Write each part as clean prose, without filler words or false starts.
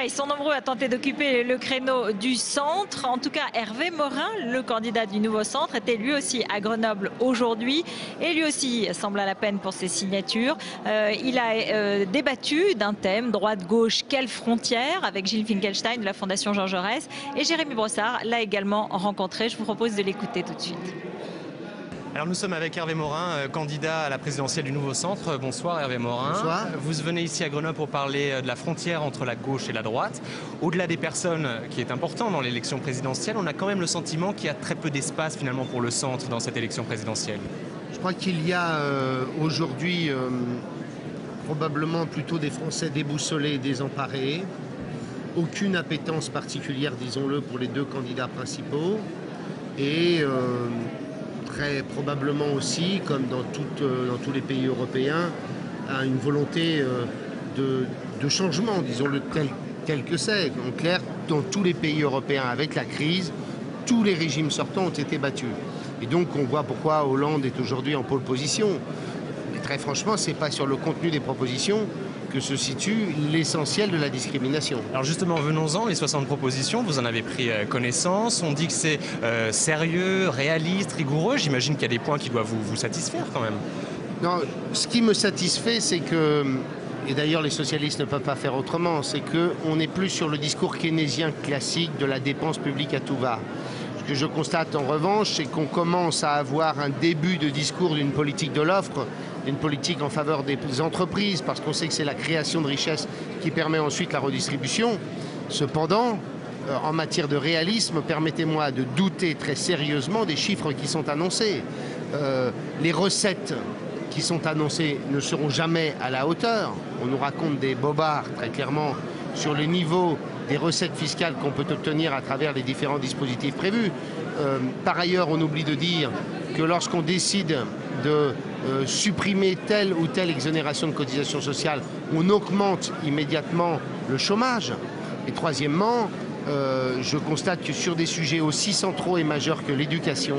Ils sont nombreux à tenter d'occuper le créneau du centre. En tout cas, Hervé Morin, le candidat du nouveau centre, était lui aussi à Grenoble aujourd'hui. Et lui aussi semble à la peine pour ses signatures. Il a débattu d'un thème, droite-gauche, quelle frontière, avec Gilles Finkelstein de la Fondation Jean Jaurès. Et Jérémy Brossard l'a également rencontré. Je vous propose de l'écouter tout de suite. Alors nous sommes avec Hervé Morin, candidat à la présidentielle du Nouveau Centre. Bonsoir Hervé Morin. Bonsoir. Vous venez ici à Grenoble pour parler de la frontière entre la gauche et la droite. Au-delà des personnes, qui est important dans l'élection présidentielle, on a quand même le sentiment qu'il y a très peu d'espace finalement pour le centre dans cette élection présidentielle. Je crois qu'il y a aujourd'hui probablement plutôt des Français déboussolés et désemparés. Aucune appétence particulière, disons-le, pour les deux candidats principaux. Et très probablement aussi, comme dans tous les pays européens, à une volonté de changement, disons-le tel que c'est. En clair, dans tous les pays européens, avec la crise, tous les régimes sortants ont été battus. Et donc on voit pourquoi Hollande est aujourd'hui en pole position. Mais très franchement, ce n'est pas sur le contenu des propositions que se situe l'essentiel de la discrimination. Alors justement, venons-en, les 60 propositions, vous en avez pris connaissance. On dit que c'est sérieux, réaliste, rigoureux. J'imagine qu'il y a des points qui doivent vous satisfaire quand même. Non, ce qui me satisfait, c'est que, et d'ailleurs les socialistes ne peuvent pas faire autrement, c'est qu'on n'est plus sur le discours keynésien classique de la dépense publique à tout va. Ce que je constate en revanche, c'est qu'on commence à avoir un début de discours d'une politique de l'offre, d'une politique en faveur des entreprises, parce qu'on sait que c'est la création de richesses qui permet ensuite la redistribution. Cependant, en matière de réalisme, permettez-moi de douter très sérieusement des chiffres qui sont annoncés. Les recettes qui sont annoncées ne seront jamais à la hauteur. On nous raconte des bobards, très clairement, sur le niveau des recettes fiscales qu'on peut obtenir à travers les différents dispositifs prévus. Par ailleurs, on oublie de dire que lorsqu'on décide de supprimer telle ou telle exonération de cotisation sociale, on augmente immédiatement le chômage. Et troisièmement, je constate que sur des sujets aussi centraux et majeurs que l'éducation,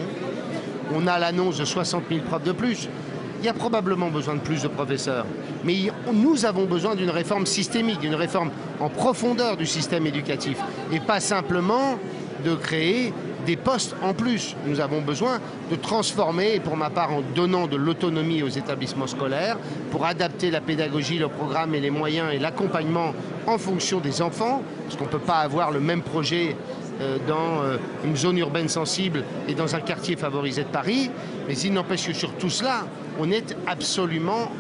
on a l'annonce de 60 000 profs de plus. Il y a probablement besoin de plus de professeurs, mais nous avons besoin d'une réforme systémique, d'une réforme en profondeur du système éducatif, et pas simplement de créer des postes en plus. Nous avons besoin de transformer, et pour ma part en donnant de l'autonomie aux établissements scolaires, pour adapter la pédagogie, le programme et les moyens et l'accompagnement en fonction des enfants, parce qu'on ne peut pas avoir le même projet dans une zone urbaine sensible et dans un quartier favorisé de Paris. Mais il n'empêche que sur tout cela, on est absolument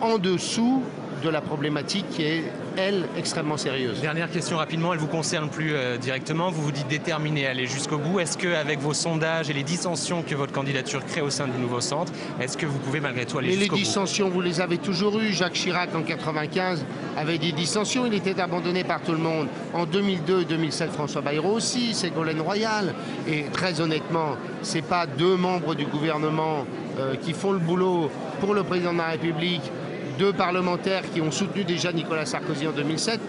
en dessous de la problématique qui est, elle, extrêmement sérieuse. Dernière question rapidement, elle vous concerne plus directement. Vous vous dites déterminé à aller jusqu'au bout. Est-ce qu'avec vos sondages et les dissensions que votre candidature crée au sein du nouveau centre, est-ce que vous pouvez malgré tout aller jusqu'au bout? Les dissensions, vous les avez toujours eues. Jacques Chirac, en 1995, avait des dissensions. Il était abandonné par tout le monde. En 2002 et 2007, François Bayrou aussi, Ségolène Royal. Et très honnêtement, ce n'est pas deux membres du gouvernement qui font le boulot pour le président de la République, deux parlementaires qui ont soutenu déjà Nicolas Sarkozy en 2007,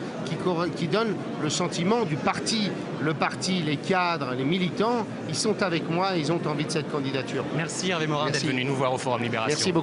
qui donnent le sentiment du parti. Le parti, les cadres, les militants, ils sont avec moi et ils ont envie de cette candidature. Merci Hervé Morin d'être venu nous voir au Forum Libération. Merci beaucoup.